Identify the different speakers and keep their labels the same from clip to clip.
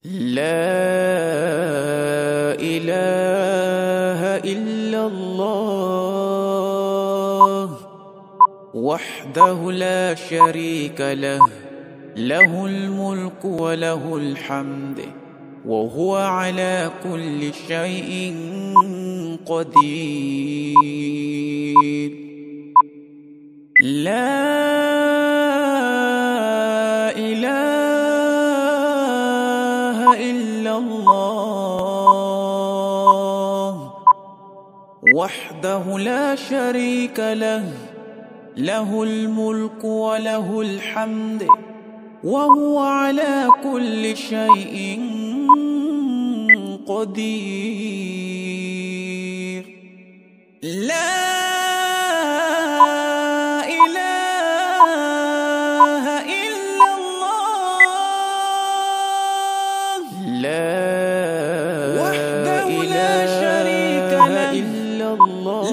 Speaker 1: لا إله إلا الله وحده لا شريك له، له الملك وله الحمد وهو على كل شيء قدير. لا إله إلا الله وحده لا شريك له، له الملك وله الحمد وهو على كل شيء قدير. لا إله إلا الله وحده لا شريك له،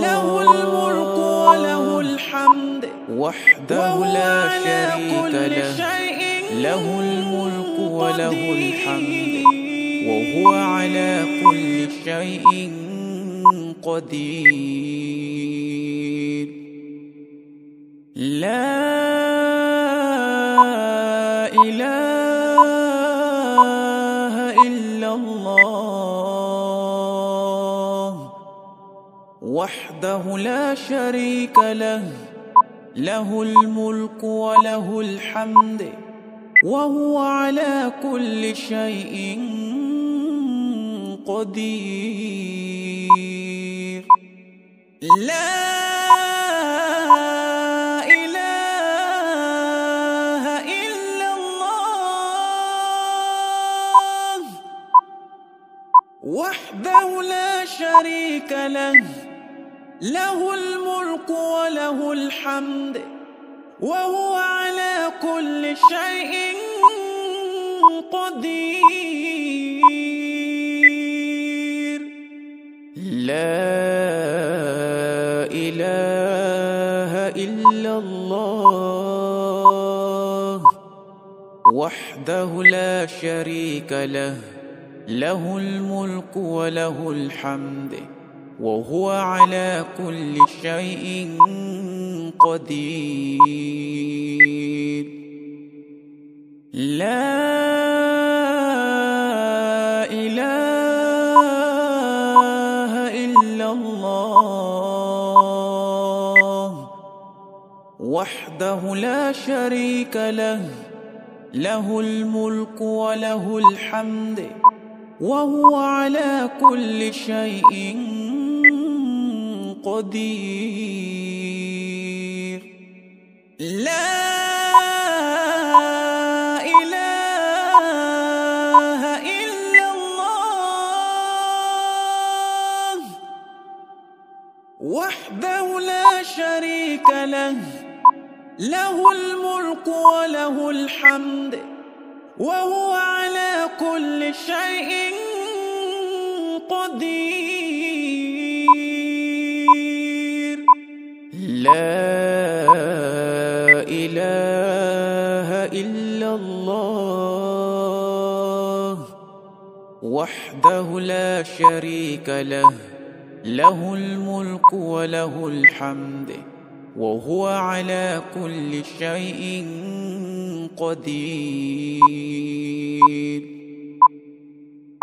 Speaker 1: له الملك وله الحمد وحده لا شريك له، له الملك وله الحمد وهو على كل شيء قدير. لا إله إلا الله وحده لا شريك له، له الملك وله الحمد وهو على كل شيء قدير. لا إله إلا الله وحده لا شريك له، له الملك وله الحمد وهو على كل شيء قدير. لا إله إلا الله وحده لا شريك له، له الملك وله الحمد وهو على كل شيء قدير. لا إله إلا الله وحده لا شريك له، له الملك وله الحمد وهو على كل شيء قدير. لا إله إلا الله وحده لا شريك له، له الملك وله الحمد وهو على كل شيء قدير. لا إله إلا الله وحده لا شريك له، له الملك وله الحمد وهو على كل شيء قدير.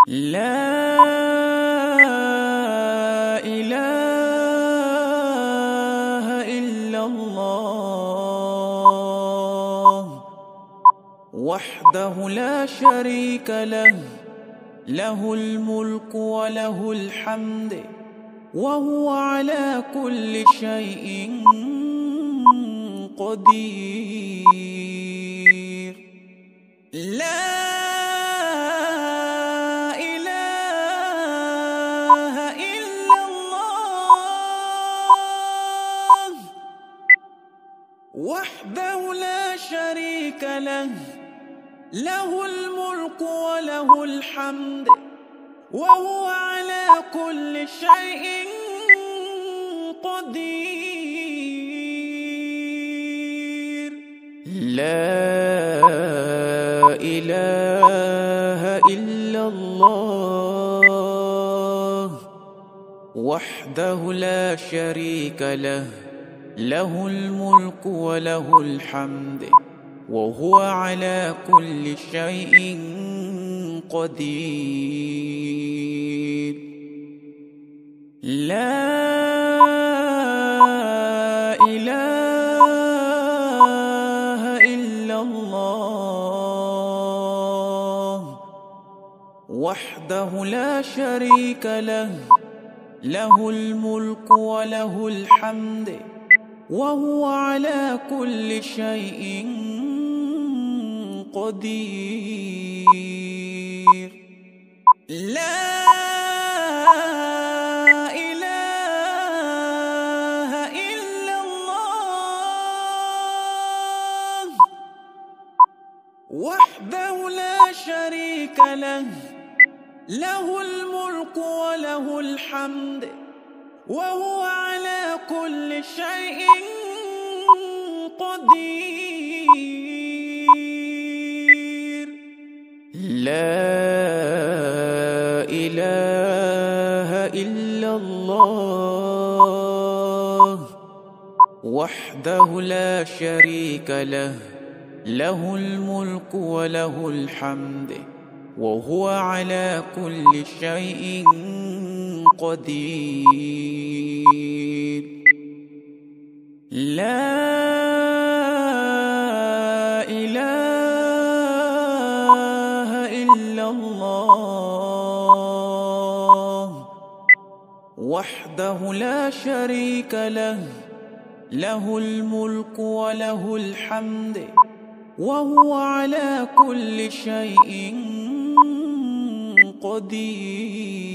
Speaker 1: لا إله إلا الله وحده لا شريك له، له الملك وله الحمد وهو على كل شيء قدير. لا إله إلا الله وحده لا شريك له، له الملك وله الحمد وهو على كل شيء قدير. لا إله إلا إلا الله وحده لا شريك له، له الملك وله الحمد وهو على كل شيء قدير. لا إله إلا الله وحده لا شريك له، له الملك وله الحمد وهو على كل شيء قدير. لا إله إلا الله وحده لا شريك له، له الملك وله الحمد وهو على كل شيء قدير. لا إله إلا الله وحده لا شريك له، له الملك وله الحمد وهو على كل شيء قدير. لا إله إلا الله وحده لا شريك له، له الملك وله الحمد وهو على كل شيء قدير.